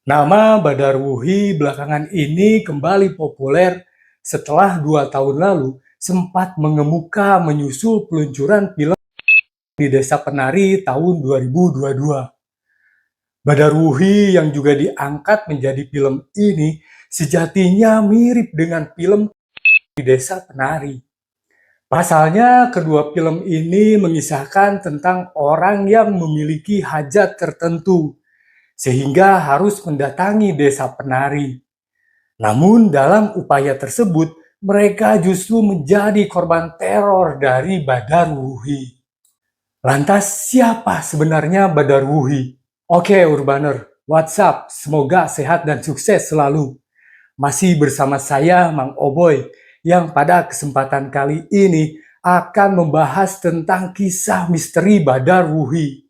Nama Badarwuhi belakangan ini kembali populer setelah 2 tahun lalu sempat mengemuka menyusul peluncuran film di Desa Penari tahun 2022. Badarwuhi yang juga diangkat menjadi film ini sejatinya mirip dengan film di Desa Penari. Pasalnya, kedua film ini mengisahkan tentang orang yang memiliki hajat tertentu, sehingga harus mendatangi Desa Penari. Namun dalam upaya tersebut, mereka justru menjadi korban teror dari Badarwuhi. Lantas siapa sebenarnya Badarwuhi? Oke Urbaner, what's up? Semoga sehat dan sukses selalu. Masih bersama saya Mang Oboy, yang pada kesempatan kali ini akan membahas tentang kisah misteri Badarwuhi.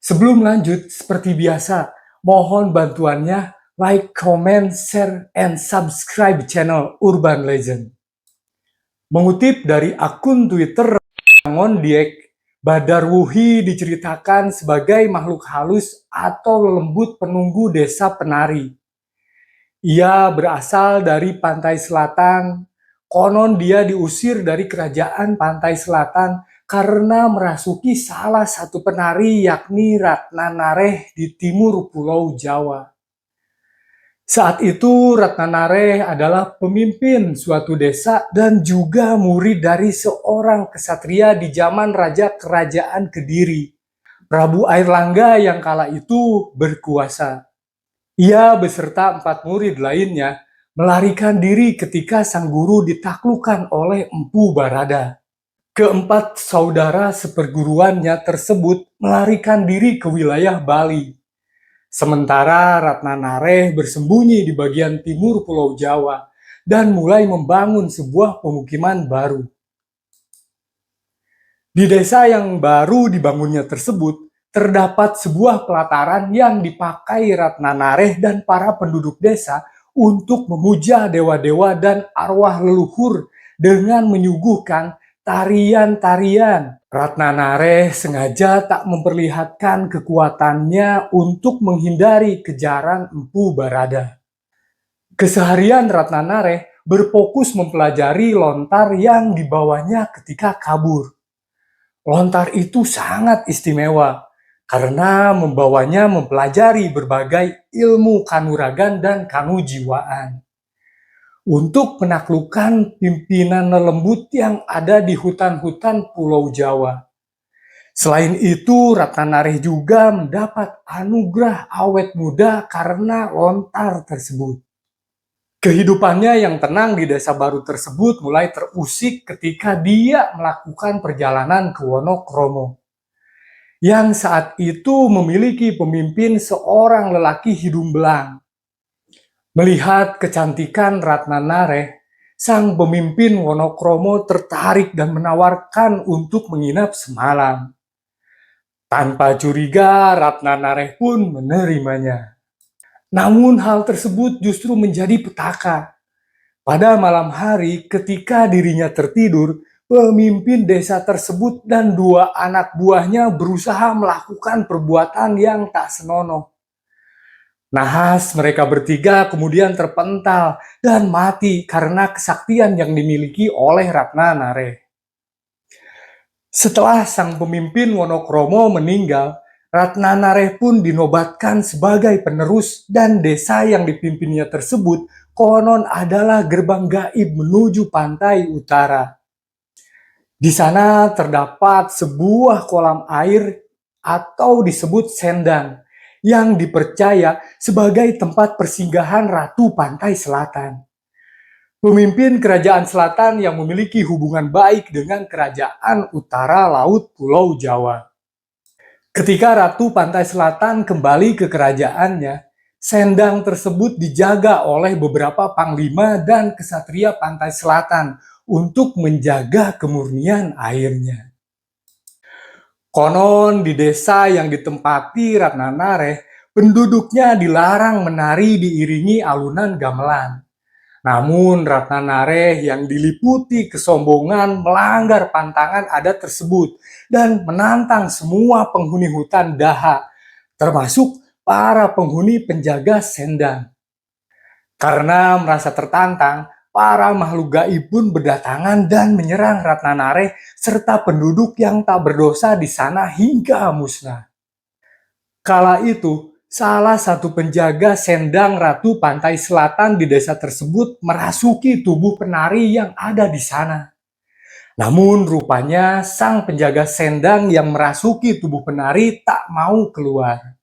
Sebelum lanjut, seperti biasa, mohon bantuannya like, comment, share, and subscribe channel Urban Legend. Mengutip dari akun Twitter Ngondiek, Badarwuhi diceritakan sebagai makhluk halus atau lembut penunggu Desa Penari. Ia berasal dari pantai selatan, konon dia diusir dari kerajaan pantai selatan karena merasuki salah satu penari yakni Ratnanareh di timur Pulau Jawa. Saat itu Ratnanareh adalah pemimpin suatu desa dan juga murid dari seorang kesatria di zaman Raja Kerajaan Kediri, Prabu Airlangga yang kala itu berkuasa. Ia beserta 4 murid lainnya melarikan diri ketika sang guru ditaklukkan oleh Empu Barada. Keempat saudara seperguruannya tersebut melarikan diri ke wilayah Bali. Sementara Ratnanareh bersembunyi di bagian timur Pulau Jawa dan mulai membangun sebuah pemukiman baru. Di desa yang baru dibangunnya tersebut, terdapat sebuah pelataran yang dipakai Ratnanareh dan para penduduk desa untuk memuja dewa-dewa dan arwah leluhur dengan menyuguhkan tarian-tarian. Ratnanareh sengaja tak memperlihatkan kekuatannya untuk menghindari kejaran Empu Barada. Keseharian Ratnanareh berfokus mempelajari lontar yang dibawanya ketika kabur. Lontar itu sangat istimewa karena membawanya mempelajari berbagai ilmu kanuragan dan kanujiwaan untuk menaklukkan pimpinan lembut yang ada di hutan-hutan Pulau Jawa. Selain itu, Ratnanareh juga mendapat anugerah awet muda karena lontar tersebut. Kehidupannya yang tenang di desa baru tersebut mulai terusik ketika dia melakukan perjalanan ke Wonokromo, yang saat itu memiliki pemimpin seorang lelaki hidung belang. Melihat kecantikan Ratnanareh, sang pemimpin Wonokromo tertarik dan menawarkan untuk menginap semalam. Tanpa curiga, Ratnanareh pun menerimanya. Namun hal tersebut justru menjadi petaka. Pada malam hari ketika dirinya tertidur, pemimpin desa tersebut dan 2 anak buahnya berusaha melakukan perbuatan yang tak senonoh. Nahas mereka bertiga kemudian terpental dan mati karena kesaktian yang dimiliki oleh Ratnanareh. Setelah sang pemimpin Wonokromo meninggal, Ratnanareh pun dinobatkan sebagai penerus dan desa yang dipimpinnya tersebut konon adalah gerbang gaib menuju pantai utara. Di sana terdapat sebuah kolam air atau disebut sendang yang dipercaya sebagai tempat persinggahan Ratu Pantai Selatan. Pemimpin kerajaan selatan yang memiliki hubungan baik dengan kerajaan utara laut Pulau Jawa. Ketika Ratu Pantai Selatan kembali ke kerajaannya, sendang tersebut dijaga oleh beberapa panglima dan kesatria Pantai Selatan untuk menjaga kemurnian airnya. Konon di desa yang ditempati Ratnanareh, penduduknya dilarang menari diiringi alunan gamelan. Namun Ratnanareh yang diliputi kesombongan melanggar pantangan adat tersebut dan menantang semua penghuni hutan Daha, termasuk para penghuni penjaga sendang. Karena merasa tertantang, para makhluk gaib pun berdatangan dan menyerang Ratnanare serta penduduk yang tak berdosa di sana hingga musnah. Kala itu, salah satu penjaga sendang Ratu Pantai Selatan di desa tersebut merasuki tubuh penari yang ada di sana. Namun rupanya sang penjaga sendang yang merasuki tubuh penari tak mau keluar.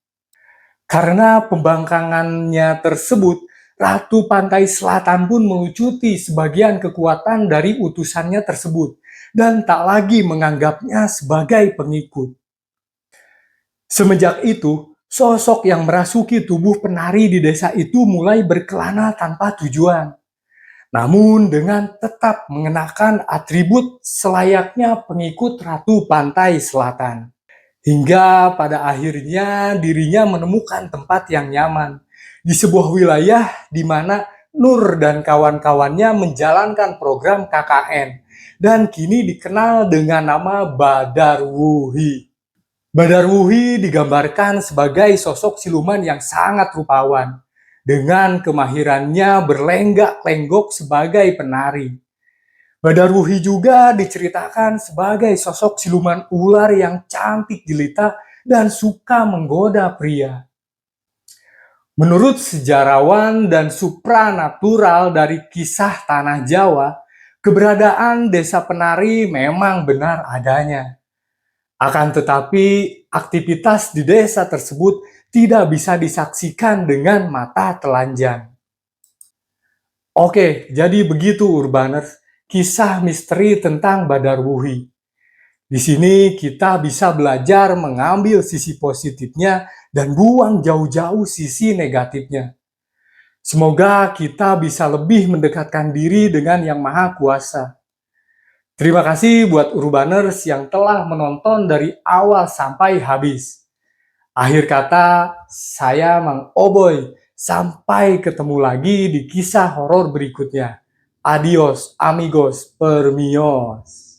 Karena pembangkangannya tersebut, Ratu Pantai Selatan pun melucuti sebagian kekuatan dari utusannya tersebut dan tak lagi menganggapnya sebagai pengikut. Semenjak itu, sosok yang merasuki tubuh penari di desa itu mulai berkelana tanpa tujuan. Namun dengan tetap mengenakan atribut selayaknya pengikut Ratu Pantai Selatan. Hingga pada akhirnya dirinya menemukan tempat yang nyaman di sebuah wilayah di mana Nur dan kawan-kawannya menjalankan program KKN dan kini dikenal dengan nama Badarwuhi. Badarwuhi digambarkan sebagai sosok siluman yang sangat rupawan dengan kemahirannya berlenggak-lenggok sebagai penari. Badarwuhi juga diceritakan sebagai sosok siluman ular yang cantik jelita dan suka menggoda pria. Menurut sejarawan dan supranatural dari kisah Tanah Jawa, keberadaan desa penari memang benar adanya. Akan tetapi, aktivitas di desa tersebut tidak bisa disaksikan dengan mata telanjang. Oke, jadi begitu Urbaners, kisah misteri tentang Badarwuhi. Di sini kita bisa belajar mengambil sisi positifnya dan buang jauh-jauh sisi negatifnya. Semoga kita bisa lebih mendekatkan diri dengan Yang Maha Kuasa. Terima kasih buat Urbaners yang telah menonton dari awal sampai habis. Akhir kata, saya Mang Oboy. Sampai ketemu lagi di kisah horor berikutnya. Adios, amigos, permios.